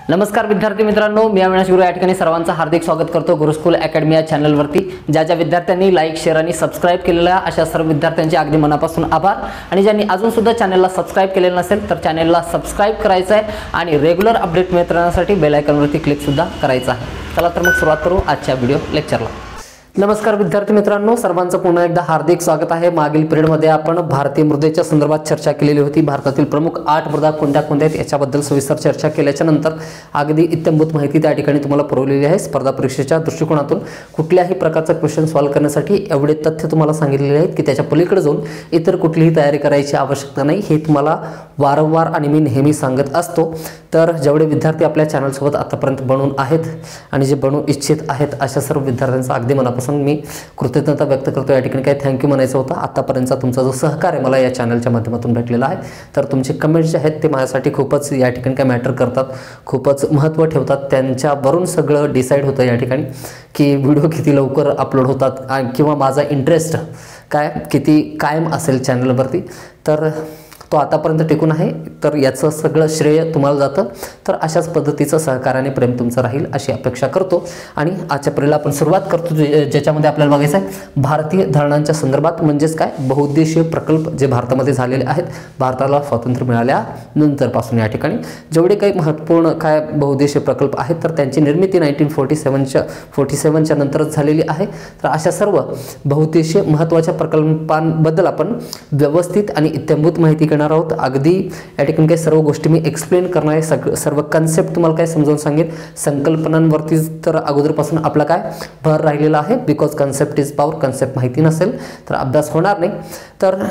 नमस्कार विद्यार्थी मित्रांनो, मी अविनाश गुरु या ठिकाणी सर्वांचं हार्दिक स्वागत करतो गुरुकुल अकॅडमी या चॅनलवरती। ज्या विद्यार्थ्यांनी लाईक शेअर आणि सबस्क्राइब केलेलं आहे अशा सर्व विद्यार्थ्यांचे अगदी मनापासून आभार। आणि ज्यांनी अजून सुद्धा चॅनलला सबस्क्राइब केलेलं नसेल तर चॅनलला सबस्क्राइब करायचं आहे आणि रेग्युलर अपडेट मिळत राहण्यासाठी बेल आयकॉनवरती क्लिक सुद्धा करायचं आहे। चला तर मग सुरुवात करू आजच्या व्हिडिओ लेक्चरला। नमस्कार विद्यार्थी मित्रांनो, सर्वांचं पुन्हा एकदा हार्दिक स्वागत आहे। मागील पिरियडमध्ये आपण भारतीय मृदेच्या संदर्भात चर्चा केलेली होती। भारतातील प्रमुख 8 मृदा कोणत्या कोणत्या आहेत याच्याबद्दल सविस्तर चर्चा केल्याच्या नंतर अगदी इत्थंभूत माहिती त्या ठिकाणी तुम्हाला पुरवलेली आहे। स्पर्धा परीक्षेच्या दृष्टिकोनातून कुठल्याही प्रकारचा क्वेश्चन सॉल्व्ह करण्यासाठी एवढे तथ्य तुम्हाला सांगितलेले आहेत की त्याच्या पलीकडे जाऊन इतर कुठलीही तयारी करायची आवश्यकता नाही, हे तुम्हाला वारंवार आणि मी नेहमी सांगत असतो। तर जेवढे विद्यार्थी आपल्या चॅनल सोबत आतापर्यंत बनून आहेत आणि जे बनू इच्छित आहेत अशा सर्व विद्यार्थ्यांचा अगदी मनापासून मी कृतज्ञता व्यक्त करतो। या ठिकाणी काय थँक्यू म्हणायचं होतं। आतापर्यंतचा तुमचा जो सहकार्य मला या चॅनलच्या माध्यमातून भेटलेला आहे, तर तुमचे कमेंट्स जे आहेत ते माझ्यासाठी खूपच या ठिकाणी काय मॅटर करतात, खूपच महत्त्व ठेवतात। त्यांच्यावरून सगळं डिसाईड होतं या ठिकाणी की व्हिडिओ किती लवकर अपलोड होतात किंवा माझा इंटरेस्ट काय किती कायम असेल चॅनलवरती, तर तो आतापर्यंत टिकून आहे। तर याचं सगळं श्रेय तुम्हाला जातं। तर अशाच पद्धतीचं सहकार्याने प्रेम तुमचं राहील अशी अपेक्षा करतो। आणि आजच्या पिरियडला आपण सुरुवात करतो ज्याच्यामध्ये आपल्याला बघायचं आहे भारतीय धरणांच्या संदर्भात, म्हणजेच काय बहुउद्देशीय प्रकल्प जे भारतामध्ये झालेले आहेत भारताला स्वातंत्र्य मिळाल्यानंतरपासून या ठिकाणी जेवढे काही महत्त्वपूर्ण काय बहुउद्देशीय प्रकल्प आहेत तर त्यांची निर्मिती 1947च्या नंतरच झालेली आहे। तर अशा सर्व बहुउद्देशीय महत्त्वाच्या प्रकल्पांबद्दल आपण व्यवस्थित आणि इत्थंभूत माहिती आहोत। अगदी या ठिकाणी काही सर्व गोष्टी मी एक्सप्लेन करणार आहे, सर्व कन्सेप्ट तुम्हाला काय समजावून सांगेन। संकल्पनांवरती तर अगोदरपासून आपला काय भर राहिलेला आहे, because concept is power. Concept माहिती नसेल तर अभ्यास होणार नाही। तर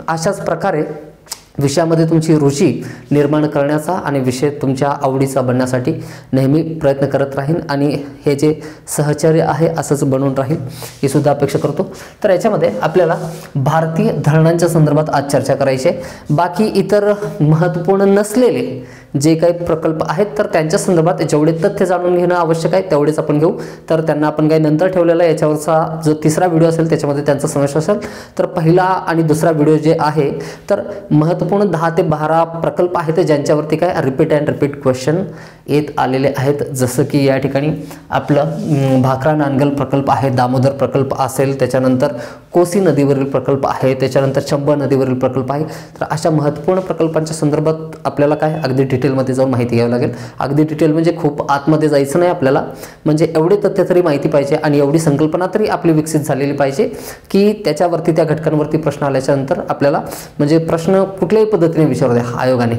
अशाच प्रकारे विषयामध्ये तुमची रुची निर्माण करण्याचा आणि विषय तुमच्या आवडीचा बनण्यासाठी नेहमी प्रयत्न करत राहीन आणि हे जे सहचर्य आहे असंच बनून राहील ही सुद्धा अपेक्षा करतो। तर याच्यामध्ये आपल्याला भारतीय धरणांच्या संदर्भात आज चर्चा करायची आहे। बाकी इतर महत्त्वपूर्ण नसलेले जे काही प्रकल्प आहेत तर त्यांच्या संदर्भात जेवढे तथ्य जाणून घेणं आवश्यक आहे तेवढेच आपण घेऊ। तर त्यांना आपण काही नंतर ठेवलेला आहे, याच्यावरचा जो तिसरा व्हिडिओ असेल त्याच्यामध्ये त्यांचा समावेश असेल। तर पहिला आणि दुसरा व्हिडिओ जे आहे तर महत्त्वपूर्ण 10 ते 12 प्रकल्प आहेत ज्यांच्यावरती काय रिपीट अँड रिपीट क्वेश्चन येत आलेले आहेत। जसं की या ठिकाणी आपलं भाकरा नांगल प्रकल्प आहे, दामोदर प्रकल्प असेल, त्याच्यानंतर कोसी नदीवरील प्रकल्प आहे, त्याच्यानंतर चंबळ नदीवरील प्रकल्प आहे। तर अशा महत्त्वपूर्ण प्रकल्पांच्या संदर्भात आपल्याला काय अगदी डिटेलमध्ये जाऊन माहिती घ्यावी लागेल। अगदी डिटेल म्हणजे खूप आतमध्ये जायचं नाही आपल्याला, म्हणजे एवढे तथ्य तरी माहिती पाहिजे आणि एवढी संकल्पना तरी आपली विकसित झालेली पाहिजे की त्याच्यावरती त्या घटकांवरती प्रश्न आल्याच्या नंतर आपल्याला म्हणजे प्रश्न कुठल्याही पद्धतीने विचारू द्या आयोगाने,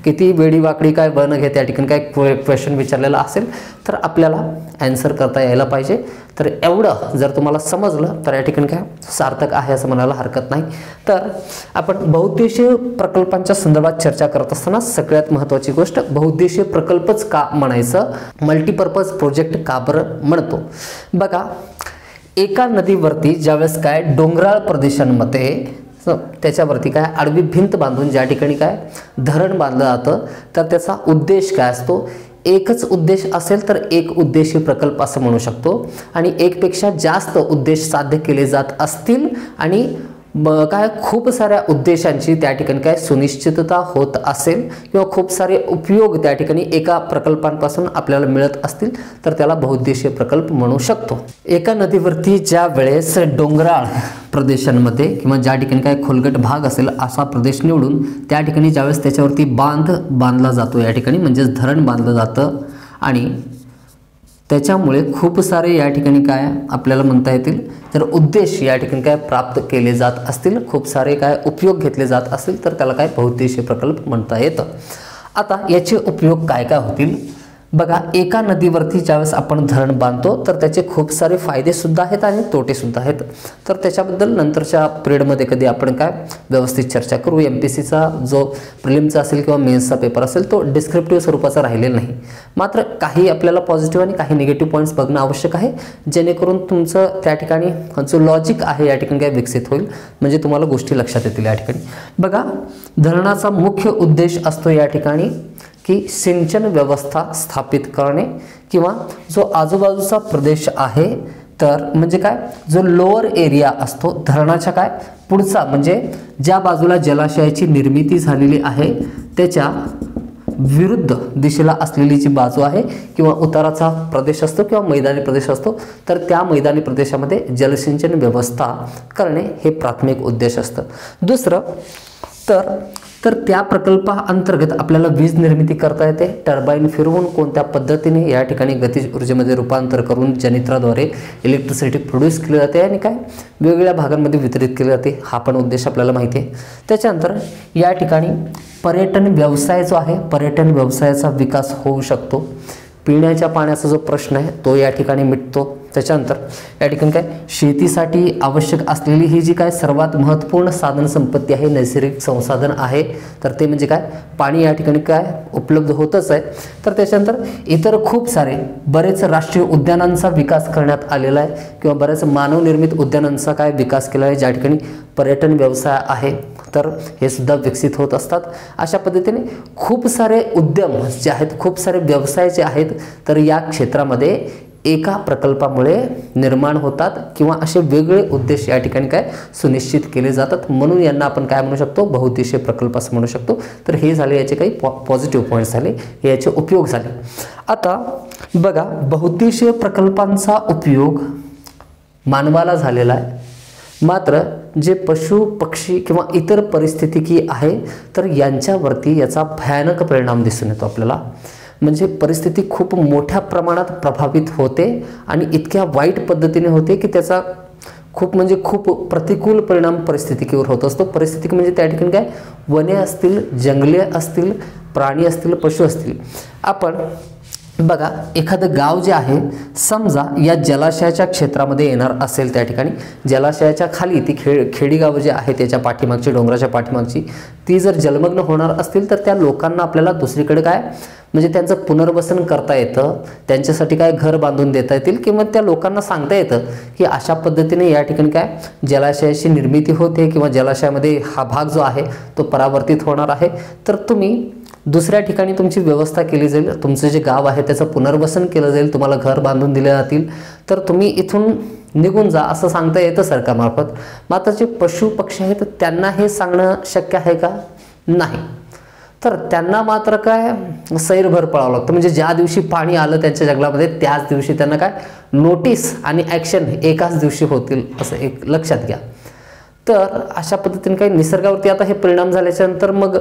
किती वेडी वाकडी काय बन घेत त्या ठिकाणी काय क्वेश्चन विचारलेला असेल तर आपल्याला आन्सर करता यायला पाहिजे। तर एवढं जर तुम्हाला समजलं तर या ठिकाणी काय सार्थक आहे असं म्हणायला हरकत नाही। तर आपण बहुउद्देशीय प्रकल्पांच्या संदर्भात चर्चा करत असताना सगळ्यात महत्त्वाची गोष्ट बहुउद्देशीय प्रकल्पच का म्हणायचं, मल्टीपर्पज प्रोजेक्ट का बरं म्हणतो। बघा, एका नदीवरती ज्यावेळेस काय डोंगराळ प्रदेशांमध्ये त्याच्यावरती काय आडवी भिंत बांधून ज्या ठिकाणी काय धरण बांधलं जातं तर त्याचा उद्देश काय असतो, एकच उद्देश असेल तर एक उद्देशीय प्रकल्प असं म्हणू शकतो। आणि एकपेक्षा जास्त उद्देश साध्य केले जात असतील आणि काय खूप साऱ्या उद्देशांची त्या ठिकाणी काय सुनिश्चितता होत असेल किंवा खूप सारे उपयोग त्या ठिकाणी एका प्रकल्पांपासून आपल्याला मिळत असतील तर त्याला बहुउद्देशीय प्रकल्प म्हणू शकतो। एका नदीवरती ज्या वेळेस डोंगराळ प्रदेशांमध्ये किंवा ज्या ठिकाणी काय खोलगट भाग असेल असा प्रदेश निवडून त्या ठिकाणी ज्यावेळेस त्याच्यावरती बांधला जातो या ठिकाणी म्हणजेच धरण बांधलं जातं आणि त्याच्यामुळे खूप सारे या ठिकाणी काय आपल्याला म्हणता येतील तर उद्देश या ठिकाणी काय प्राप्त केले जात असतील, खूप सारे काय उपयोग घेतले जात असतील तर त्याला काय बहुउद्देशीय प्रकल्प म्हणता येतं। आता याचे उपयोग काय काय होतील बघा, एका नदीवरती ज्यावेळेस आपण धरण बांधतो तर त्याचे खूप सारे फायदे सुद्धा आहेत आणि तोटे सुद्धा आहेत। तर त्याच्याबद्दल नंतरच्या पिरियडमध्ये कधी आपण काय व्यवस्थित चर्चा करू। MPSCचा जो प्रिलिमचा असेल किंवा मेन्सचा पेपर असेल तो डिस्क्रिप्टिव्ह स्वरूपाचा राहिलेला नाही, मात्र काही आपल्याला पॉझिटिव्ह आणि काही निगेटिव्ह पॉईंट्स बघणं आवश्यक आहे जेणेकरून तुमचं त्या ठिकाणी जो लॉजिक आहे या ठिकाणी काय विकसित होईल, म्हणजे तुम्हाला गोष्टी लक्षात येतील। या ठिकाणी बघा, धरणाचा मुख्य उद्देश असतो या ठिकाणी की सिंचन व्यवस्था स्थापित करणे किंवा जो आजूबाजूचा प्रदेश आहे तर म्हणजे काय जो लोअर एरिया असतो धरणाच्या काय पुढचा म्हणजे ज्या बाजूला जलाशयाची निर्मिती झालेली आहे त्याच्या विरुद्ध दिशेला असलेली जी बाजू आहे किंवा उताराचा प्रदेश असतो किंवा मैदानी प्रदेश असतो, तर त्या मैदानी प्रदेशामध्ये जलसिंचन व्यवस्था करणे हे प्राथमिक उद्देश असतं. दुसरं तर त्या प्रकल्पाअंतर्गत आपल्याला वीज निर्मिती करता येते. टर्बाईन फिरवून कोणत्या पद्धतीने या ठिकाणी गतिज ऊर्जेमध्ये रूपांतर करून जनित्राद्वारे इलेक्ट्रिसिटी प्रोड्यूस केली जाते आणि काय वेगवेगळ्या भागांमध्ये वितरित केली जाते, हा पण उद्देश आपल्याला माहिती आहे. त्याच्यानंतर या ठिकाणी पर्यटन व्यवसाय जो आहे, पर्यटन व्यवसायाचा विकास होऊ शकतो. पिण्याच्या पाण्याचा जो प्रश्न आहे तो या ठिकाणी मिटतो. त्याच्यानंतर या ठिकाणी काय शेतीसाठी आवश्यक असलेली ही जी काय सर्वात महत्त्वपूर्ण साधन संपत्ती आहे, नैसर्गिक संसाधन आहे, तर ते म्हणजे काय पाणी या ठिकाणी काय उपलब्ध होतच आहे. तर त्याच्यानंतर इतर खूप सारे बरेच राष्ट्रीय उद्यानांचा विकास करण्यात आलेला आहे किंवा बऱ्याच मानवनिर्मित उद्यानांचा काय विकास केला आहे, ज्या ठिकाणी पर्यटन व्यवसाय आहे, तर हे सुद्धा विकसित होत असतात. अशा पद्धतीने खूप सारे उद्यम जे आहेत, खूप सारे व्यवसाय जे आहेत, तर या क्षेत्रामध्ये एका प्रकल्पामुळे निर्माण होतात किंवा असे वेगळे उद्देश या ठिकाणी काय सुनिश्चित केले जातात. म्हणून यांना आपण काय म्हणू शकतो, बहुउद्देशीय प्रकल्प असं म्हणू शकतो. तर हे झाले याचे काही पॉझिटिव्ह पॉईंट्स झाले, हे याचे उपयोग झाले. आता बघा, बहुउद्देशीय प्रकल्पांचा उपयोग मानवाला झालेला आहे, मात्र जे पशु पक्षी किंवा इतर परिस्थितिकी आहे तर यांच्यावरती याचा भयानक परिणाम दिसून येतो आपल्याला. म्हणजे परिस्थिती खूप मोठ्या प्रमाणात प्रभावित होते आणि इतक्या वाईट पद्धतीने होते की त्याचा खूप प्रतिकूल परिणाम परिस्थितिकीवर होत असतो. परिस्थिती म्हणजे त्या ठिकाणी काय वने असतील, जंगले असतील, प्राणी असतील, पशु असतील. आपण बघा, एखादं गाव जे आहे समजा या जलाशयाच्या क्षेत्रामध्ये येणार असेल, त्या ठिकाणी जलाशयाच्या खाली ती खेडी गावं जे आहे त्याच्या पाठीमागची, डोंगराच्या पाठीमागची, ती जर जलमग्न होणार असतील तर त्या लोकांना आपल्याला दुसरीकडे काय म्हणजे त्यांचं पुनर्वसन करता येतं, त्यांच्यासाठी काय घर बांधून देता येतील किंवा त्या लोकांना सांगता येतं की अशा पद्धतीने या ठिकाणी काय जलाशयाची निर्मिती होते किंवा जलाशयामध्ये हा भाग जो आहे तो परावर्तित होणार आहे, तर तुम्ही दुसऱ्या ठिकाणी तुमची व्यवस्था केली जाईल, तुमचं जे गाव आहे त्याचं पुनर्वसन केलं जाईल, तुम्हाला घर बांधून दिले जातील, तर तुम्ही इथून निघून जा असं सांगता येतं सरकारमार्फत. मात्र जे पशु पक्षी आहेत त्यांना हे सांगणं शक्य आहे का? नाही. तर त्यांना मात्र काय सैरभर पळावं लागतं. म्हणजे ज्या दिवशी पाणी आलं त्यांच्या जंगलामध्ये त्याच दिवशी त्यांना काय नोटीस आणि ॲक्शन एकाच दिवशी होतील असं एक लक्षात घ्या. तर अशा पद्धतीने काही निसर्गावरती आता हे परिणाम झाल्याच्यानंतर मग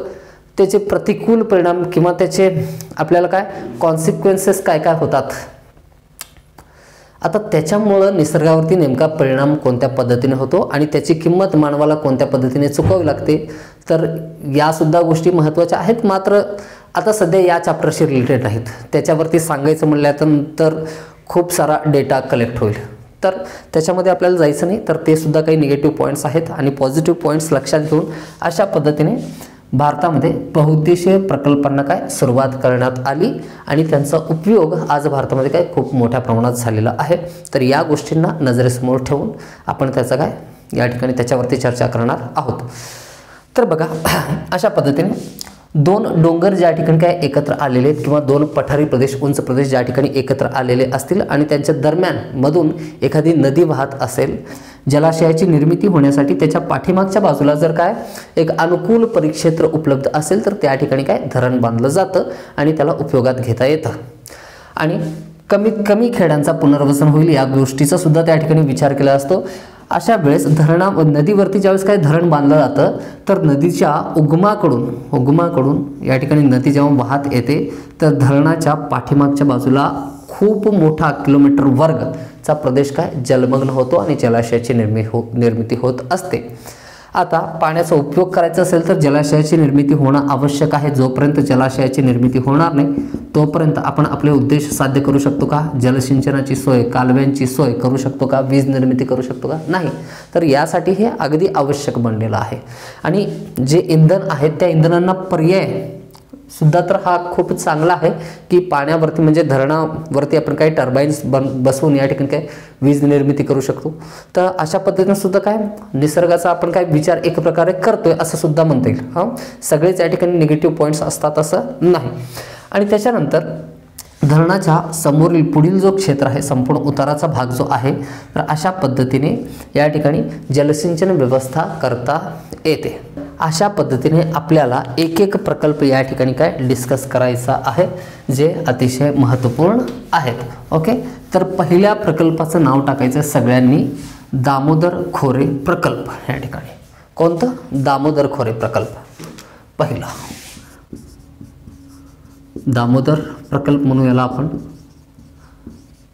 त्याचे प्रतिकूल परिणाम किंवा त्याचे आपल्याला काय कॉन्सिक्वेन्सेस काय काय होतात. आता त्याच्यामुळं निसर्गावरती नेमका परिणाम कोणत्या पद्धतीने होतो आणि त्याची किंमत मानवाला कोणत्या पद्धतीने चुकवावी लागते, तर यासुद्धा गोष्टी महत्त्वाच्या आहेत. मात्र आता सध्या या चॅप्टरशी रिलेटेड नाहीत, त्याच्यावरती सांगायचं म्हटल्यानंतर खूप सारा डेटा कलेक्ट होईल, तर त्याच्यामध्ये आपल्याला जायचं नाही. तर ते सुद्धा काही निगेटिव्ह पॉईंट्स आहेत आणि पॉझिटिव्ह पॉईंट्स लक्षात घेऊन अशा पद्धतीने भारतामध्ये बहुउद्देशीय प्रकल्पांना काय सुरुवात करण्यात आली आणि त्यांचा उपयोग आज भारतामध्ये काय खूप मोठ्या प्रमाणात झालेला आहे. तर या गोष्टींना नजरेसमोर ठेवून आपण त्याचा काय या ठिकाणी त्याच्यावरती चर्चा करणार आहोत. तर बघा, अशा पद्धतीने दोन डोंगर ज्या ठिकाणी काय एकत्र आलेले आहेत किंवा दोन पठारी प्रदेश, उंच प्रदेश ज्या ठिकाणी एकत्र आलेले असतील आणि त्यांच्या दरम्यान मधून एखादी नदी वाहत असेल, जलाशयाची निर्मिती होण्यासाठी त्याच्या पाठीमागच्या बाजूला जर काय एक अनुकूल परिक्षेत्र उपलब्ध असेल तर त्या ठिकाणी काय धरण बांधलं जातं आणि त्याला उपयोगात घेता येतं आणि कमीत कमी खेड्यांचा पुनर्वसन होईल या गोष्टीचा सुद्धा त्या ठिकाणी विचार केला असतो. अशा वेळेस नदीवरती ज्यावेळेस काय धरण बांधलं जातं तर नदीच्या उगमाकडून या ठिकाणी नदी जेव्हा वाहत येते तर धरणाच्या पाठीमागच्या बाजूला खूप मोठा किलोमीटर वर्गचा प्रदेश काय जलमग्न होतो आणि जलाशयाची निर्मिती होत असते. आता पाण्याचा उपयोग करायचा असेल तर जलाशयाची निर्मिती होणं आवश्यक आहे. जोपर्यंत जलाशयाची निर्मिती होणार नाही तोपर्यंत आपण आपले उद्देश साध्य करू शकतो का? जलसिंचनाची सोय, कालव्यांची सोय करू शकतो का? वीज निर्मिती करू शकतो का? नाही. तर यासाठी हे अगदी आवश्यक बनलेलं आहे. आणि जे इंधन आहेत त्या इंधनांना पर्याय सुद्धा तर हा खूप चांगला आहे की पाण्यावरती म्हणजे धरणावरती आपण काही टर्बाईन्स बसवून या ठिकाणी काय वीज निर्मिती करू शकतो. तर अशा पद्धतीने सुद्धा काय निसर्गाचा आपण काय विचार एक प्रकारे करतोय असं सुद्धा म्हणता येईल. हां, सगळेच या ठिकाणी निगेटिव्ह पॉईंट्स असतात असं नाही. आणि त्याच्यानंतर धरणाच्या समोरील पुढील जो क्षेत्र आहे, संपूर्ण उताराचा भाग जो आहे, तर अशा पद्धतीने या ठिकाणी जलसिंचन व्यवस्था करता येते. अशा पद्धतीने आपल्याला एक एक प्रकल्प या ठिकाणी काय डिस्कस करायचा आहे, जे अतिशय महत्त्वपूर्ण आहेत. ओके, तर पहिल्या प्रकल्पाचं नाव टाकायचं सगळ्यांनी, दामोदर खोरे प्रकल्प. या ठिकाणी कोणतं? दामोदर खोरे प्रकल्प. पहिला दामोदर प्रकल्प म्हणू याला आपण.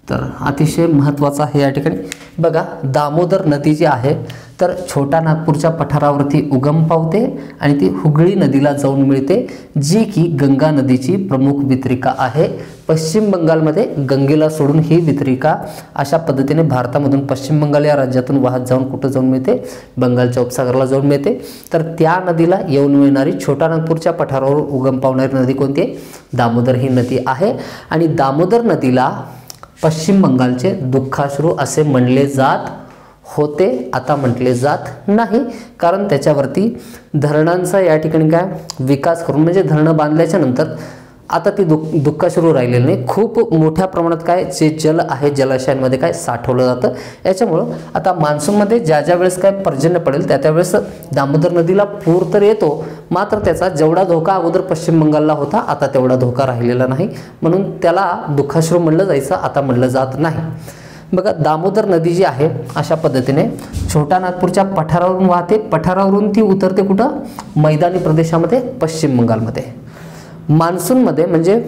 तर अतिशय महत्त्वाचा आहे या ठिकाणी. बघा, दामोदर नदी जी आहे तर छोटा नागपूरच्या पठारावरती उगम पावते आणि ती हुगळी नदीला जाऊन मिळते, जी की गंगा नदीची प्रमुख वितरिका आहे. पश्चिम बंगालमध्ये गंगेला सोडून ही वितरिका अशा पद्धतीने भारतामधून पश्चिम बंगाल या राज्यातून वाहत जाऊन कुठं जाऊन मिळते? बंगालच्या उपसागराला जाऊन मिळते. तर त्या नदीला येऊन मिळणारी छोटा नागपूरच्या पठारावर उगम पावणारी नदी कोणती आहे? दामोदर ही नदी आहे. आणि दामोदर नदीला पश्चिम बंगालचे दुःखाश्रू असे म्हणले जात होते, आता म्हटले जात नाही, कारण त्याच्यावरती धरणांचा या ठिकाणी काय विकास करून, म्हणजे धरणं बांधल्याच्या नंतर आता ती दुःखाश्रू राहिलेलं नाही. खूप मोठ्या प्रमाणात काय जे जल आहे जलाशयांमध्ये काय साठवलं जातं. याच्यामुळं आता मान्सूनमध्ये ज्या ज्या वेळेस काय पर्जन्य पडेल त्या त्यावेळेस दामोदर नदीला पूर तर येतो, मात्र त्याचा जेवढा धोका अगोदर पश्चिम बंगालला होता आता तेवढा धोका राहिलेला नाही, म्हणून त्याला दुःखाश्रू म्हणलं जायचं, आता म्हणलं जात नाही. बघा, दामोदर नदी जी आहे अशा पद्धतीने छोटा नागपूरच्या पठारावरून वाहते. पठारावरून ती उतरते कुठं? मैदानी प्रदेशामध्ये पश्चिम बंगालमध्ये. मान्सूनमध्ये म्हणजे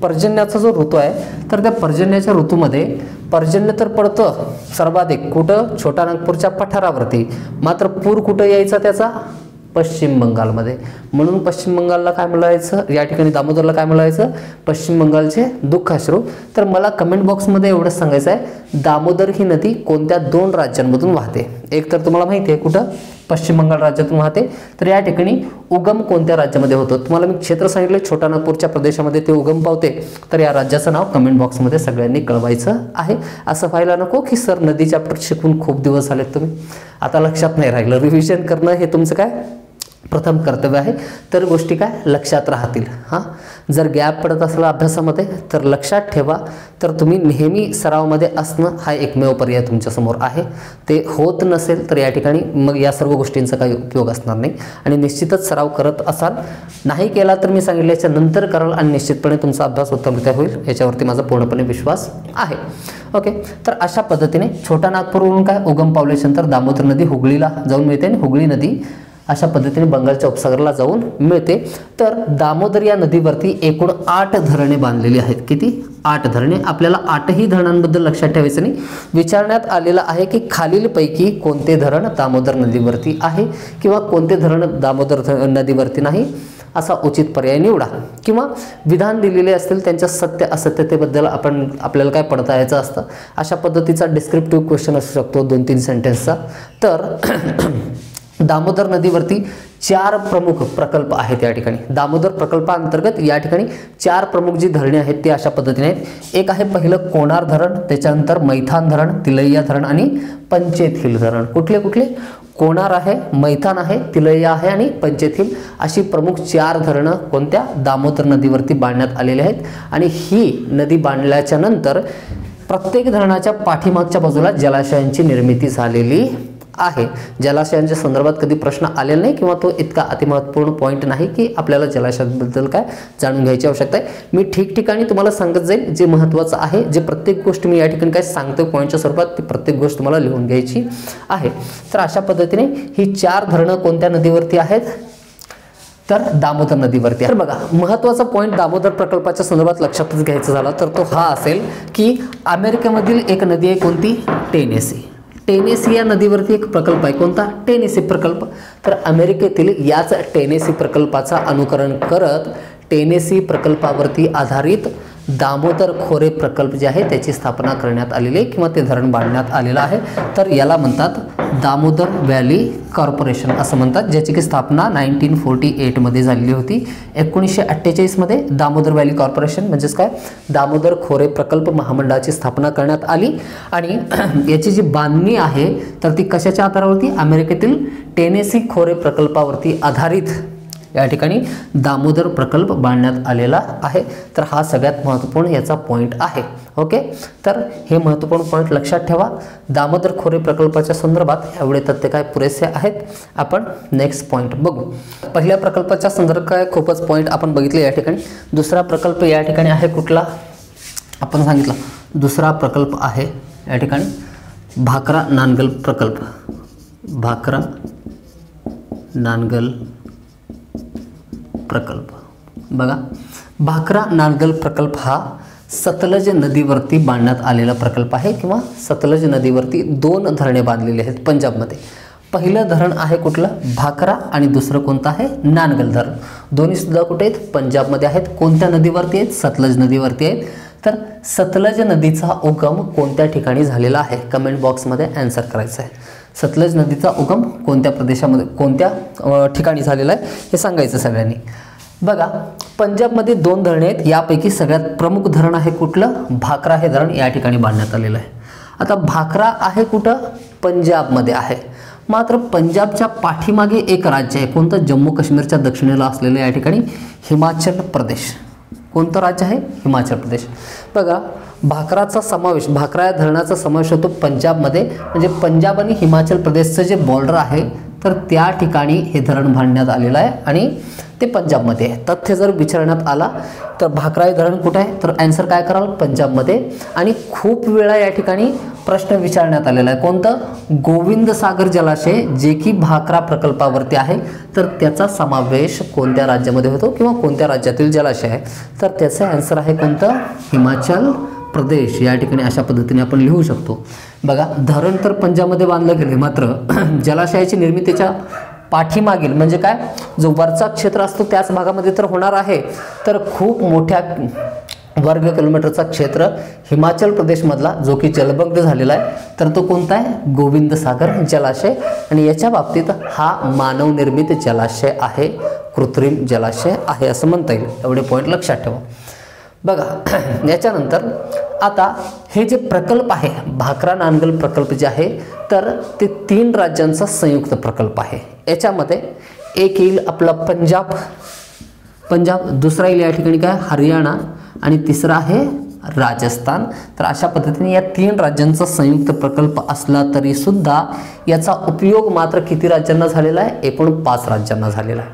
पर्जन्याचा जो ऋतू आहे तर त्या पर्जन्याच्या ऋतूमध्ये पर्जन्य तर पडतं सर्वाधिक कुठं? छोटा नागपूरच्या पठारावरती, मात्र पूर कुठं यायचा त्याचा? पश्चिम बंगालमध्ये. म्हणून पश्चिम बंगालला काय म्हणायचं? या ठिकाणी दामोदरला काय म्हणायचं? पश्चिम बंगालचे दुःखाश्रू. तर मला कमेंट बॉक्समध्ये एवढंच सांगायचं आहे, दामोदर ही नदी कोणत्या 2 राज्यांमधून वाहते? एक तर तुम्हाला माहिती आहे कुठं? पश्चिम बंगाल राज्यातून वाहते. तर या ठिकाणी उगम कोणत्या राज्यामध्ये होतो? तुम्हाला मी क्षेत्र सांगितलं, छोटा नागपूरच्या प्रदेशामध्ये ते उगम पावते. तर या राज्याचं नाव कमेंट बॉक्समध्ये सगळ्यांनी कळवायचं आहे. असं व्हायला नको की सर नदी चॅप्टर शिकून खूप दिवस झालेत तुम्ही, आता लक्षात नाही राहिलं. रिव्हिजन करणं हे तुमचं काय प्रथम कर्तव्य आहे, तर गोष्टी काय लक्षात राहतील. हां, जर गॅप पडत असला अभ्यासामध्ये तर लक्षात ठेवा, तर तुम्ही नेहमी सरावामध्ये असणं हा एकमेव पर्याय तुमच्यासमोर आहे. ते होत नसेल तर या ठिकाणी मग या सर्व गोष्टींचा काही उपयोग असणार नाही. आणि निश्चितच सराव करत असाल, नाही केला तर मी सांगितल्याच्या नंतर कराल आणि निश्चितपणे तुमचा अभ्यास उत्तमरित्या होईल, याच्यावरती माझा पूर्णपणे विश्वास आहे. ओके, तर अशा पद्धतीने छोटा नागपूरवरून काय उगम पावल्यानंतर दामोदर नदी हुगळीला जाऊन मिळते आणि हुगळी नदी अशा पद्धतीने बंगालच्या उपसागराला जाऊन मिळते. तर दामोदर या नदीवरती एकूण 8 धरणे बांधलेली आहेत. किती? 8 धरणे. आपल्याला 8ही धरणांबद्दल लक्षात ठेवायचं नाही. विचारण्यात आलेलं आहे की खालीलपैकी कोणते धरण दामोदर नदीवरती आहे किंवा कोणते धरण दामोदर नदीवरती नाही, असा उचित पर्याय निवडा. किंवा विधान दिलेले असतील त्यांच्या सत्य असत्यतेबद्दल आपल्याला काय पडताळायचं असतं. अशा पद्धतीचा डिस्क्रिप्टिव्ह क्वेश्चन असू शकतो 2-3 सेंटेन्सचा. तर दामोदर नदीवरती 4 प्रमुख प्रकल्प आहेत. या ठिकाणी दामोदर प्रकल्पाअंतर्गत या ठिकाणी 4 प्रमुख जी धरणे आहेत ती अशा पद्धतीने आहेत. एक आहे पहिलं कोणार धरण, त्याच्यानंतर मैथान धरण, तिलैया धरण आणि पंचेत हिल धरण. कुठले कुठले? कोणार आहे, मैथान आहे, तिलैया आहे आणि पंचेत हिल, अशी प्रमुख 4 धरणं कोणत्या? दामोदर नदीवरती बांधण्यात आलेले आहेत. आणि ही नदी बांधल्याच्या नंतर प्रत्येक धरणाच्या पाठीमागच्या बाजूला जलाशयांची निर्मिती झालेली आहे. जलाशयांच्या संदर्भात कधी प्रश्न आलेला नाही किंवा तो इतका अतिमहत्त्वपूर्ण पॉईंट नाही की आपल्याला जलाशयाबद्दल काय जाणून घ्यायची आवश्यकता आहे. मी ठिकठिकाणी तुम्हाला सांगत जाईल जे महत्त्वाचं आहे. जे प्रत्येक गोष्ट मी या ठिकाणी काय सांगतो पॉईंटच्या स्वरूपात, ती प्रत्येक गोष्ट तुम्हाला लिहून घ्यायची आहे. तर अशा पद्धतीने ही 4 धरणं कोणत्या नदीवरती आहेत? तर दामोदर नदीवरती. तर बघा, महत्त्वाचा पॉईंट दामोदर प्रकल्पाच्या संदर्भात लक्षातच घ्यायचा झाला तर तो हा असेल की अमेरिकेमधील एक नदी आहे कोणती? टेनेसी. टेनेसी या नदीवरती एक प्रकल्प आहे. कोणता? टेनेसी प्रकल्प. तर अमेरिकेतील याच टेनेसी प्रकल्पाचा अनुकरण करत टेनेसी प्रकल्पावरती आधारित दामोदर खोरे प्रकल्प जे आहे त्याची स्थापना करण्यात आलेली आहे किंवा ते धरण बांधण्यात आलेलं आहे. तर याला म्हणतात दामोदर व्हॅली कॉर्पोरेशन असं म्हणतात, ज्याची की स्थापना 1948 मध्ये झालेली होती. 1948 मध्ये दामोदर व्हॅली कॉर्पोरेशन म्हणजेच काय दामोदर खोरे प्रकल्प महामंडळाची स्थापना करण्यात आली. आणि याची जी बांधणी आहे तर ती कशाच्या आधारावरती? अमेरिकेतील टेनेसी खोरे प्रकल्पावरती आधारित या ठिकाणी दामोदर प्रकल्प बांधण्यात आलेला आहे। तर हा सगळ्यात महत्त्वपूर्ण याचा पॉईंट आहे। ओके, तर हे महत्त्वपूर्ण पॉईंट लक्षात ठेवा। दामोदर खोरे प्रकल्पाच्या संदर्भात एवढे तथ्य काय पुरेसे आहेत। आपण नेक्स्ट पॉईंट बघू। पहिल्या प्रकल्पाच्या संदर्भात काय खूपच पॉईंट आपण बघितले या ठिकाणी। दुसरा प्रकल्प या ठिकाणी आहे कुठला, आपण सांगितलं दुसरा प्रकल्प आहे या ठिकाणी भाकरा नानगल प्रकल्प। भाकरा नानगल प्रकल्प बघा, भाकरा नानगल प्रकल्प हा सतलज नदीवरती बांधण्यात आलेला प्रकल्प आहे किंवा सतलज नदीवरती 2 धरणे बांधलेली आहेत पंजाबमध्ये। पहिलं धरण आहे कुठलं, भाकरा, आणि दुसरं कोणतं आहे, नानगल धरण। दोन्ही सुद्धा कुठे आहेत, पंजाबमध्ये आहेत। कोणत्या नदीवरती आहेत, सतलज नदीवरती आहेत। तर सतलज नदीचा उगम कोणत्या ठिकाणी झालेला आहे, कमेंट बॉक्समध्ये आन्सर करायचं आहे। सतलज नदीचा उगम कोणत्या प्रदेशामध्ये कोणत्या ठिकाणी झालेला आहे हे सांगायचं सगळ्यांनी। बघा, पंजाबमध्ये 2 धरणे आहेत, यापैकी सगळ्यात प्रमुख धरण आहे कुठलं, भाकरा हे धरण या ठिकाणी बांधण्यात आलेलं आहे। आता भाकरा आहे कुठं, पंजाबमध्ये आहे। मात्र पंजाबच्या पाठीमागे एक राज्य आहे, कोणतं, जम्मू काश्मीरच्या दक्षिणेला असलेलं या ठिकाणी हिमाचल प्रदेश। कोणतं राज्य आहे, हिमाचल प्रदेश। बघा, भाकराचा समावेश, भाकरा या धरणाचा समावेश होतो पंजाबमध्ये, म्हणजे पंजाब आणि हिमाचल प्रदेशचं जे बॉर्डर आहे तर त्या ठिकाणी हे धरण बांधण्यात आलेलं आहे आणि ते पंजाबमध्ये आहे। तथ्य जर विचारण्यात आला तर भाकरा हे धरण कुठे आहे, तर आन्सर काय कराल, पंजाबमध्ये। आणि खूप वेळा या ठिकाणी प्रश्न विचारण्यात आलेला आहे, कोणतं, गोविंद सागर जलाशय जे की भाकरा प्रकल्पावरती आहे, तर त्याचा समावेश कोणत्या राज्यामध्ये होतो किंवा कोणत्या राज्यातील जलाशय आहे, तर त्याचं आन्सर आहे कोणतं, हिमाचल प्रदेश या ठिकाणी। अशा पद्धतीने आपण लिहू शकतो। बघा, धरण तर पंजाबमध्ये बांधलं गेले, मात्र जलाशयाची निर्मितीच्या पाठीमागील म्हणजे काय, जो वरचा क्षेत्र असतो त्याच भागामध्ये तर होणार आहे, तर खूप मोठ्या वर्ग किलोमीटरचा क्षेत्र हिमाचल प्रदेशमधला जो की जलमग्न झालेला आहे, तर तो कोणता आहे, गोविंद सागर जलाशय। आणि याच्या बाबतीत हा मानवनिर्मित जलाशय आहे, कृत्रिम जलाशय आहे असं म्हणता येईल। एवढे पॉईंट लक्षात ठेवा। बघा, याच्यानंतर आता हे जे प्रकल्प आहे भाकरा नानगल प्रकल्प जे आहे तर ते 3 राज्यांचा संयुक्त प्रकल्प आहे। याच्यामध्ये एक येईल आपला पंजाब, दुसरा येईल या ठिकाणी काय, हरियाणा, आणि तिसरा आहे राजस्थान। तर अशा पद्धतीने या 3 राज्यांचा संयुक्त प्रकल्प असला तरी सुद्धा याचा उपयोग मात्र किती राज्यांना झालेला आहे, एकूण 5 राज्यांना झालेला आहे।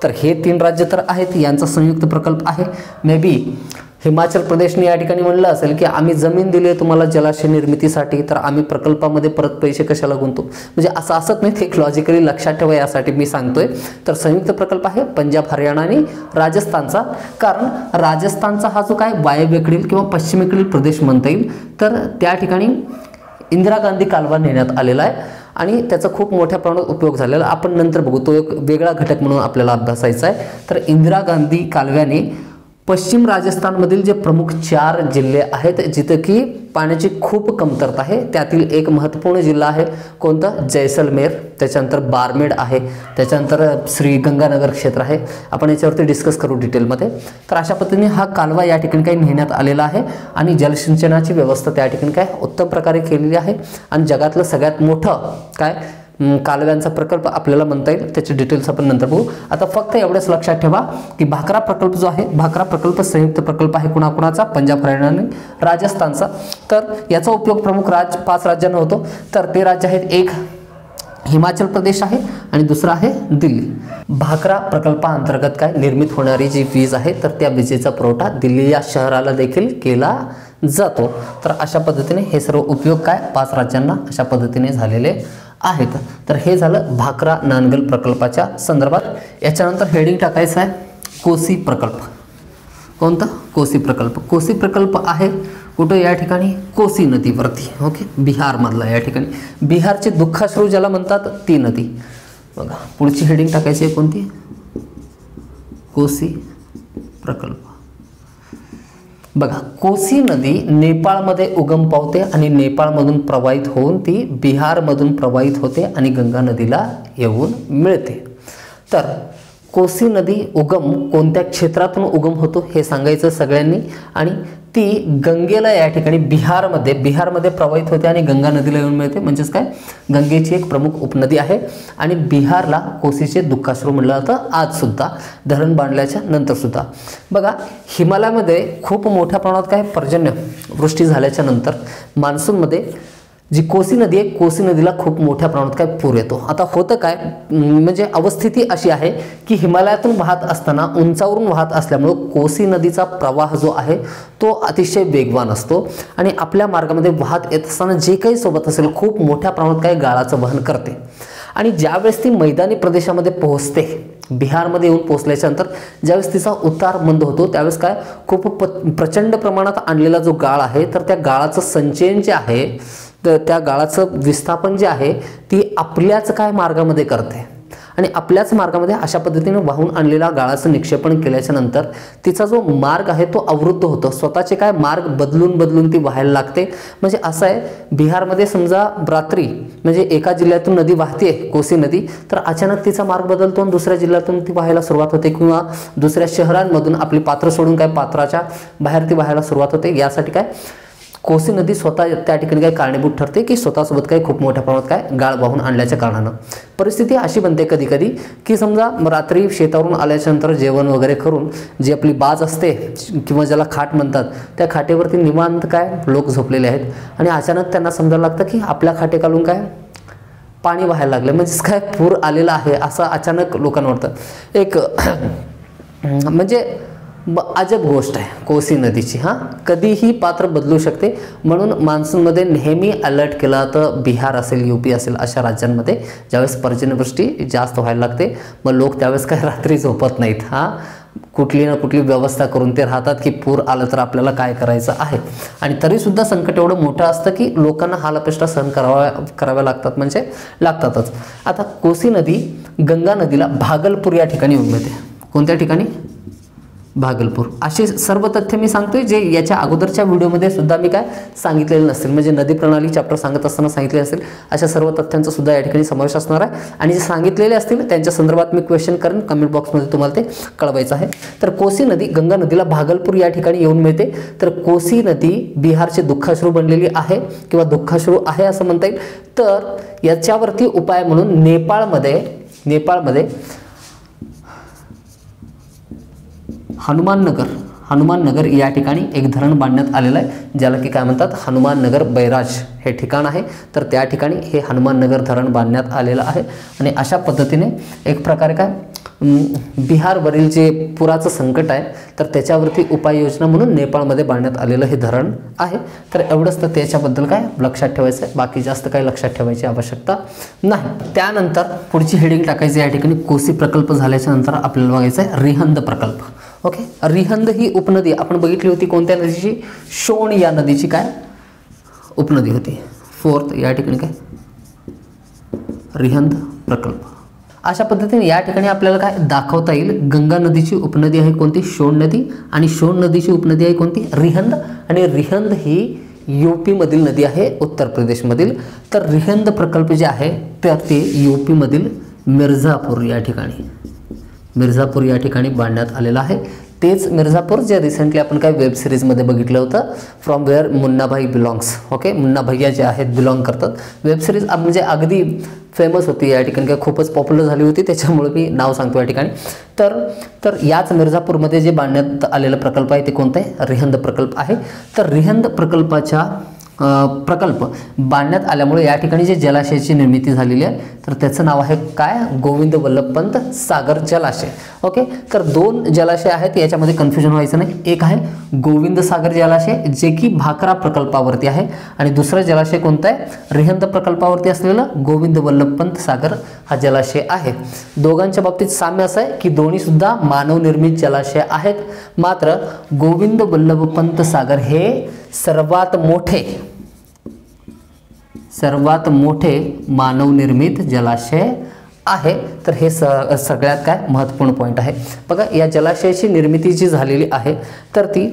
तर हे 3 राज्य तर आहेत, यांचा संयुक्त प्रकल्प आहे। मे बी हिमाचल प्रदेशने या ठिकाणी म्हणलं असेल की आम्ही जमीन दिली आहे तुम्हाला जलाशय निर्मितीसाठी, तर आम्ही प्रकल्पामध्ये परत पैसे कशाला गुंतवू, म्हणजे असं असत नाही, ते एक लॉजिकली लक्षात ठेवा यासाठी मी सांगतोय। तर संयुक्त प्रकल्प आहे पंजाब, हरियाणा आणि राजस्थानचा। कारण राजस्थानचा हा जो काय वायव्येकडील किंवा पश्चिमेकडील प्रदेश म्हणता येईल, तर त्या ठिकाणी इंदिरा गांधी कालवा नेण्यात आलेला आहे आणि त्याचा खूप मोठ्या प्रमाणात उपयोग झालेला, आपण नंतर बघू, तो एक वेगळा घटक म्हणून आपल्याला अभ्यासायचा आहे। तर इंदिरा गांधी कालव्याने पश्चिम राजस्थानमधील जे प्रमुख 4 जिल्हे आहेत जिथे की पाण्याची खूप कमतरता आहे, त्यातील एक महत्त्वपूर्ण जिल्हा आहे कोणता, जैसलमेर, त्याच्यानंतर बारमेर आहे, त्याच्यानंतर श्री गंगानगर क्षेत्र आहे। आपण याच्यावरती डिस्कस करू डिटेलमध्ये। तर अशा पद्धतीने हा कालवा या ठिकाणी काही नेण्यात आलेला आहे आणि जलसिंचनाची व्यवस्था त्या ठिकाणी काय उत्तम प्रकारे केलेली आहे आणि जगातलं सगळ्यात मोठं काय कालव्यांचा प्रकल्प आपल्याला म्हणता येईल। त्याचे डिटेल्स आपण नंतर बघू। आता फक्त एवढंच लक्षात ठेवा की भाकरा प्रकल्प जो आहे, भाकरा प्रकल्प संयुक्त प्रकल्प आहे कुणाकुणाचा, पंजाब, हरियाणा आणि राजस्थानचा। तर याचा उपयोग प्रमुख 5 राज्यांना होतो। तर ते राज्य आहेत, एक हिमाचल प्रदेश आहे आणि दुसरा आहे दिल्ली। भाकरा प्रकल्पाअंतर्गत काय निर्मित होणारी जी वीज आहे तर त्या विजेचा पुरवठा दिल्ली या शहराला देखील केला जातो। तर अशा पद्धतीने हे सर्व उपयोग काय 5 राज्यांना अशा पद्धतीने झालेले आहेत। तर हे झालं भाकरा नानगल प्रकल्पाच्या संदर्भात। याच्यानंतर हेडिंग टाकायचं आहे कोसी प्रकल्प। कोणता, कोसी प्रकल्प। कोसी प्रकल्प आहे कुठं, या ठिकाणी कोसी नदीवरती। ओके, बिहारमधला या ठिकाणी बिहारचे दुःखाश्रू ज्याला म्हणतात ती नदी। बघा, पुढची हेडिंग टाकायची आहे कोणती, कोसी प्रकल्प। बघा, कोसी नदी नेपाळमध्ये उगम पावते आणि नेपाळमधून प्रवाहित होऊन ती बिहारमधून प्रवाहित होते आणि गंगा नदीला येऊन मिळते। तर कोसी नदी उगम कोणत्या क्षेत्रातून उगम होतो हे सांगायचं सगळ्यांनी, आणि ती गंगेला या ठिकाणी बिहारमध्ये प्रवाहित होते आणि गंगा नदीला येऊन मिळते. म्हणजेच काय, गंगेची एक प्रमुख उपनदी आहे आणि बिहारला कोसीचे दुःखाश्रू म्हटलं जातं आज सुद्धा, धरण बांधल्याच्या नंतर सुद्धा. बघा, हिमालयामध्ये खूप मोठ्या प्रमाणात काय पर्जन्यवृष्टी झाल्याच्या नंतर मान्सूनमध्ये जी कोसी नदी आहे, कोसी नदीला खूप मोठ्या प्रमाणात काय पूर येतो. आता होतं काय, म्हणजे अवस्थिती अशी आहे की हिमालयातून वाहत असताना उंचावरून वाहत असल्यामुळं कोसी नदीचा प्रवाह जो आहे तो अतिशय वेगवान असतो आणि आपल्या मार्गामध्ये वाहत येत असताना जे काही सोबत असेल खूप मोठ्या प्रमाणात काही गाळाचं वहन करते. आणि ज्यावेळेस ती मैदानी प्रदेशामध्ये पोहोचते, बिहारमध्ये येऊन पोहोचल्याच्या नंतर ज्यावेळेस तिचा उतार मंद होतो त्यावेळेस काय खूप प्रचंड प्रमाणात आणलेला जो गाळ आहे, तर त्या गाळाचं संचयन जे आहे, तर त्या गाळाचं विस्थापन जे आहे ती आपल्याच काय मार्गामध्ये करते आणि आपल्याच मार्गामध्ये अशा पद्धतीने वाहून आणलेला गाळाचं निक्षेपण केल्याच्या नंतर तिचा जो मार्ग आहे तो अवरुद्ध होतो. स्वतःचे काय मार्ग बदलून ती व्हायला लागते. म्हणजे असं आहे, बिहारमध्ये समजा रात्री म्हणजे एका जिल्ह्यातून नदी वाहते कोसी नदी, तर अचानक तिचा मार्ग बदलतो आणि दुसऱ्या जिल्ह्यातून ती वाहायला सुरुवात होते किंवा दुसऱ्या शहरांमधून आपली पात्र सोडून काय पात्राच्या बाहेर ती वाहायला सुरुवात होते. यासाठी काय कोसी नदी स्वतः त्या ठिकाणी काय कारणीभूत ठरते की स्वतःसोबत काही खूप मोठ्या प्रमाणात काय गाळ वाहून आणल्याच्या कारणानं. परिस्थिती अशी बनते कधी कधी की समजा रात्री शेतावरून आल्याच्या नंतर जेवण वगैरे करून जी आपली बाज असते किंवा ज्याला खाट म्हणतात, त्या खाटेवरती निवांत काय लोक झोपलेले आहेत आणि अचानक त्यांना समजायला लागतं की आपल्या खाटेखालून काय पाणी वाहायला लागलं, म्हणजेच काय पूर आलेला आहे असं अचानक लोकांना वाटतं. एक म्हणजे अजब गोष्ट आहे कोसी नदीची. कधीही पात्र बदलू शकते, म्हणून मान्सूनमध्ये नेहमी अलर्ट केला तर बिहार असेल, यूपी असेल अशा राज्यांमध्ये ज्यावेळेस पर्जन्यवृष्टी जास्त व्हायला लागते मग लोक त्यावेळेस काय रात्री झोपत नाहीत. कुठली ना कुठली व्यवस्था करून ते राहतात की पूर आलं तर आपल्याला काय करायचं आहे. आणि तरीसुद्धा संकट एवढं मोठं असतं की लोकांना हालअपेष्टा सहन कराव्या लागतात, म्हणजे लागतातच. आता कोसी नदी गंगा नदीला भागलपूर या ठिकाणी उगवते. कोणत्या ठिकाणी? भागलपूर. असे सर्व तथ्य मी सांगतोय जे याच्या अगोदरच्या व्हिडिओमध्ये सुद्धा मी काय सांगितलेले नसतील, म्हणजे नदी प्रणाली चॅप्टर सांगत असताना सांगितले असेल अशा सर्व तथ्यांचा सुद्धा या ठिकाणी समावेश असणार आहे. आणि जे सांगितलेले असतील त्यांच्या संदर्भात मी क्वेश्चन करेन, कमेंट बॉक्समध्ये तुम्हाला ते कळवायचं आहे. तर कोसी नदी गंगा नदीला भागलपूर या ठिकाणी येऊन मिळते. तर कोसी नदी बिहारचे दुःखाश्रू बनलेली आहे किंवा दुःखाश्रू आहे असं म्हणता येईल. तर याच्यावरती उपाय म्हणून नेपाळमध्ये हनुमाननगर या ठिकाणी एक धरण बांधण्यात आलेलं आहे, ज्याला की काय म्हणतात हनुमाननगर बैराज हे ठिकाण आहे. तर त्या ठिकाणी हे हनुमाननगर धरण बांधण्यात आलेलं आहे. आणि अशा पद्धतीने एक प्रकारे काय बिहारवरील जे पुराचं संकट आहे तर त्याच्यावरती उपाययोजना म्हणून नेपाळमध्ये बांधण्यात आलेलं हे धरण आहे. तर एवढंच तर त्याच्याबद्दल काय लक्षात ठेवायचं आहे, बाकी जास्त काही लक्षात ठेवायची आवश्यकता नाही. त्यानंतर पुढची हेडिंग टाकायची या ठिकाणी कोसी प्रकल्प झाल्याच्या नंतर आपल्याला बघायचं आहे रिहंद प्रकल्प. ओके, रिहंद ही उपनदी आपण बघितली होती कोणत्या नदीची? शोण या नदीची काय उपनदी होती. फोर्थ या ठिकाणी काय रिहंद प्रकल्प. अशा पद्धतीने या ठिकाणी आपल्याला काय दाखवता येईल, गंगा नदीची उपनदी आहे कोणती? शोण नदी. आणि शोण नदीची उपनदी आहे कोणती? रिहंद. आणि रिहंद ही यूपी मधील नदी आहे, उत्तर प्रदेशमधील. तर रिहंद प्रकल्प जे आहे तर ते यूपी मधील मिर्झापूर या ठिकाणी बांधण्यात आलेला आहे. तेच मिर्झापूर जे रिसेंटली आपण काय वेब सिरीजमध्ये बघितलं होतं, फ्रॉम वेअर मुन्ना भाई बिलॉंग्स. ओके, मुन्ना भैया जे आहेत बिलॉंग करतात. वेब सिरीज म्हणजे अगदी फेमस होती या ठिकाणी, काय खूपच पॉप्युलर झाली होती, त्याच्यामुळे मी नाव सांगतो या ठिकाणी. तर याच मिर्झापूरमध्ये जे बांधण्यात आलेला प्रकल्प आहे ते कोणतं आहे? रिहंद प्रकल्प आहे. तर रिहंद प्रकल्प बांधण्यात आल्यामुळे या ठिकाणी जे जलाशयाची निर्मिती झालेली आहे तर त्याचं नाव आहे काय? गोविंद वल्लभ पंत सागर जलाशय. ओके, तर दोन जलाशय आहेत, याच्यामध्ये कन्फ्युजन व्हायचं नाही. एक आहे गोविंद सागर जलाशय जे की भाकरा प्रकल्पावरती आहे आणि दुसरं जलाशय कोणतं आहे? रिहंद प्रकल्पावरती असलेलं गोविंद वल्लभ पंत सागर हा जलाशय आहे. दोघांच्या बाबतीत साम्य असं आहे की दोन्ही सुद्धा मानवनिर्मित जलाशय आहेत. मात्र गोविंद वल्लभ पंत सागर हे सर्वात मोठे मानवनिर्मित जलाशय आहे. तर हे सगळ्यात काय महत्त्वपूर्ण पॉईंट आहे. बघा, या जलाशयाची निर्मिती जी झालेली आहे तर ती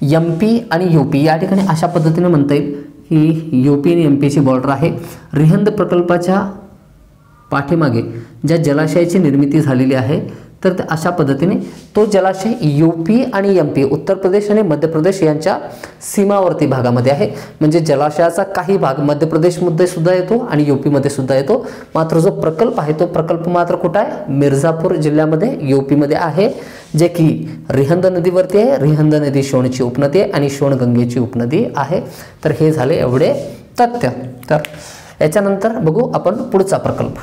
MP आणि UP या ठिकाणी अशा पद्धतीने म्हणता येईल ही UP आणि MPची बॉर्डर आहे. रिहंद प्रकल्पाच्या पाठीमागे ज्या जलाशयाची निर्मिती झालेली आहे तर अशा पद्धतीने तो जलाशय यूपी आणि एमपी उत्तर प्रदेश आणि मध्य प्रदेश यांच्या सीमावर्ती भागामध्ये आहे. म्हणजे जलाशयाचा काही भाग मध्य प्रदेशमध्ये सुद्धा येतो आणि यूपीमध्ये सुद्धा येतो. मात्र जो प्रकल्प आहे तो प्रकल्प मात्र कुठं आहे, मिर्झापूर जिल्ह्यामध्ये यूपीमध्ये आहे, जे की रिहंद नदीवरती आहे. रिहंद नदी शोणची उपनदी आहे आणि शोण गंगेची उपनदी आहे. तर हे झाले एवढे तथ्य. तर याच्यानंतर बघू आपण पुढचा प्रकल्प.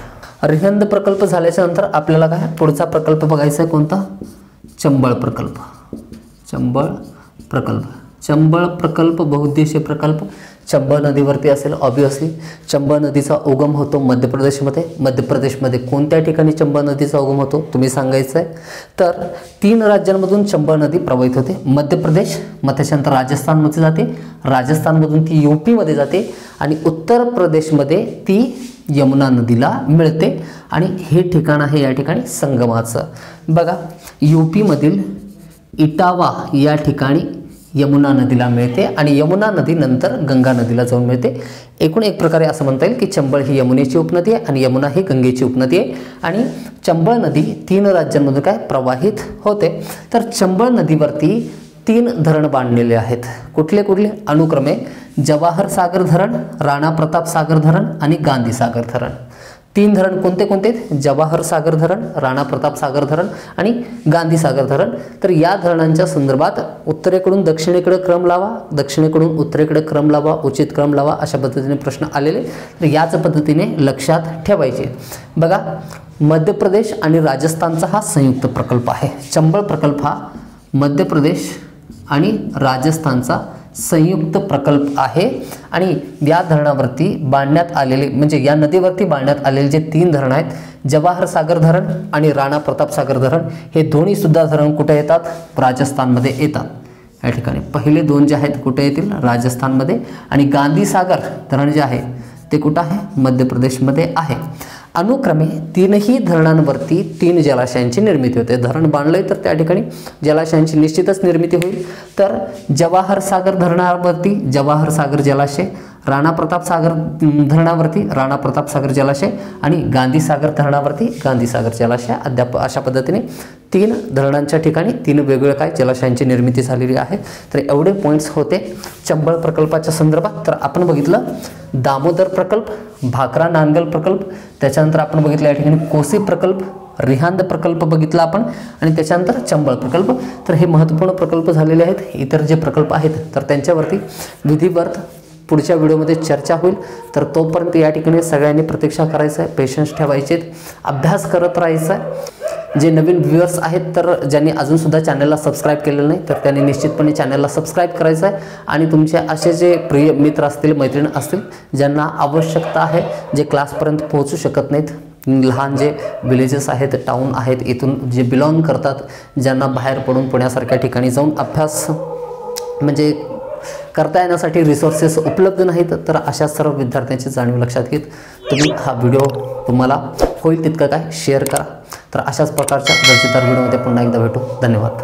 रिहंद प्रकल्प झाल्याच्या नंतर आपल्याला काय पुढचा प्रकल्प बघायचा आहे, कोणता, चंबळ प्रकल्प. चंबळ प्रकल्प. चंबळ प्रकल्प बहुउद्देशीय प्रकल्प चंबळ नदीवरती असेल. ऑब्वियसली चंबळ नदीचा उगम होतो मध्य प्रदेशमध्ये. मध्य प्रदेशमध्ये कोणत्या ठिकाणी चंबळ नदीचा उगम होतो तुम्ही सांगायचं आहे. तर 3 राज्यांमधून चंबळ नदी प्रवाहित होते. मध्य प्रदेश, मग त्याच्यानंतर राजस्थानमध्ये जाते, राजस्थानमधून ती यूपीमध्ये जाते आणि उत्तर प्रदेशमध्ये ती यमुना नदीला मिळते. आणि हे ठिकाण आहे या ठिकाणी संगमाचं. बघा यूपीमधील इटावा या ठिकाणी यमुना नदीला मिळते आणि यमुना नदी नंतर गंगा नदीला जाऊन मिळते. एकूण एक प्रकारे असं म्हणता येईल की चंबळ ही यमुनेची उपनदी आहे आणि यमुना ही गंगेची उपनदी आहे. आणि चंबळ नदी 3 राज्यांमधून काय प्रवाहित होते. तर चंबळ नदीवरती 3 धरण बांधलेले आहेत. कुठले कुठले, अनुक्रमे जवाहर सागर धरण, राणा प्रताप सागर धरण आणि गांधी सागर धरण. 3 धरण कोणते कोणते, जवाहर सागर धरण, राणा प्रताप सागर धरण आणि गांधी सागर धरण. तर या धरणांच्या संदर्भात उत्तरेकडून दक्षिणेकडे क्रम लावा, दक्षिणेकडून उत्तरेकडे क्रम लावा, उचित क्रम लावा, अशा पद्धतीने प्रश्न आलेले. तर याच पद्धतीने लक्षात ठेवायचे. बघा मध्य प्रदेश आणि राजस्थानचा हा संयुक्त प्रकल्प आहे. चंबळ प्रकल्प हा मध्य प्रदेश आणि राजस्थानचा संयुक्त प्रकल्प आहे. आणि या धरणावरती बांधण्यात आलेले म्हणजे या नदीवरती बांधण्यात आलेले जे 3 धरण आहेत, जवाहर सागर धरण आणि राणा प्रताप सागर धरण, हे दोन्ही सुद्धा धरण कुठे येतात, राजस्थानमध्ये येतात. या ठिकाणी पहिले 2 जे आहेत कुठे येतील, राजस्थानमध्ये. आणि गांधी सागर धरण जे आहे ते कुठं आहे, मध्य प्रदेशमध्ये आहे. अनुक्रमे 3ही धरणांवरती 3 जलाशयांची निर्मिती होते. धरण बांधलंय तर त्या ठिकाणी जलाशयांची निश्चितच निर्मिती होईल. तर जवाहर सागर धरणावरती जवाहर सागर जलाशय, राणा प्रताप सागर धरणावरती राणा प्रताप सागर जलाशय आणि गांधी सागर धरणावरती गांधी सागर जलाशय. अद्याप अशा पद्धतीने 3 धरणांच्या ठिकाणी 3 वेगवेगळ्या काय जलाशयांची निर्मिती झालेली आहे. तर एवढे पॉईंट्स होते चंबळ प्रकल्पाच्या संदर्भात. तर आपण बघितलं दामोदर प्रकल्प, भाकरा नांगल प्रकल्प, त्याच्यानंतर आपण बघितलं या ठिकाणी कोसी प्रकल्प, रिहांद प्रकल्प बघितला आपण आणि त्याच्यानंतर चंबळ प्रकल्प. तर हे महत्त्वपूर्ण प्रकल्प झालेले आहेत. इतर जे प्रकल्प आहेत तर त्यांच्यावरती विधिवत पुढच्या व्हिडिओमध्ये चर्चा होईल. तर तोपर्यंत या ठिकाणी सगळ्यांनी प्रतीक्षा करायचं आहे, पेशन्स ठेवायचे, अभ्यास करत राहायचा आहे. जे नवीन व्ह्यूअर्स आहेत तर ज्यांनी अजूनसुद्धा चॅनलला सबस्क्राईब केलेलं नाही तर त्यांनी निश्चितपणे चॅनलला सबस्क्राईब करायचं आहे. आणि तुमचे असे जे प्रिय मित्र असतील, मैत्रीण असतील, ज्यांना आवश्यकता आहे, जे क्लासपर्यंत पोहोचू शकत नाहीत, लहान जे विलेजेस आहेत, टाऊन आहेत, इथून जे बिलॉंग करतात, ज्यांना बाहेर पडून पुण्यासारख्या ठिकाणी जाऊन अभ्यास म्हणजे करता येण्यासाठी रिसोर्सेस उपलब्ध नाहीत, तर अशा सर्व विद्यार्थ्यांची जाणीव लक्षात घेत तुम्ही हा व्हिडिओ तुम्हाला होईल तितकं काय शेअर करा. तर अशाच प्रकारच्या दर्जेदार व्हिडिओमध्ये पुन्हा एकदा भेटू. धन्यवाद.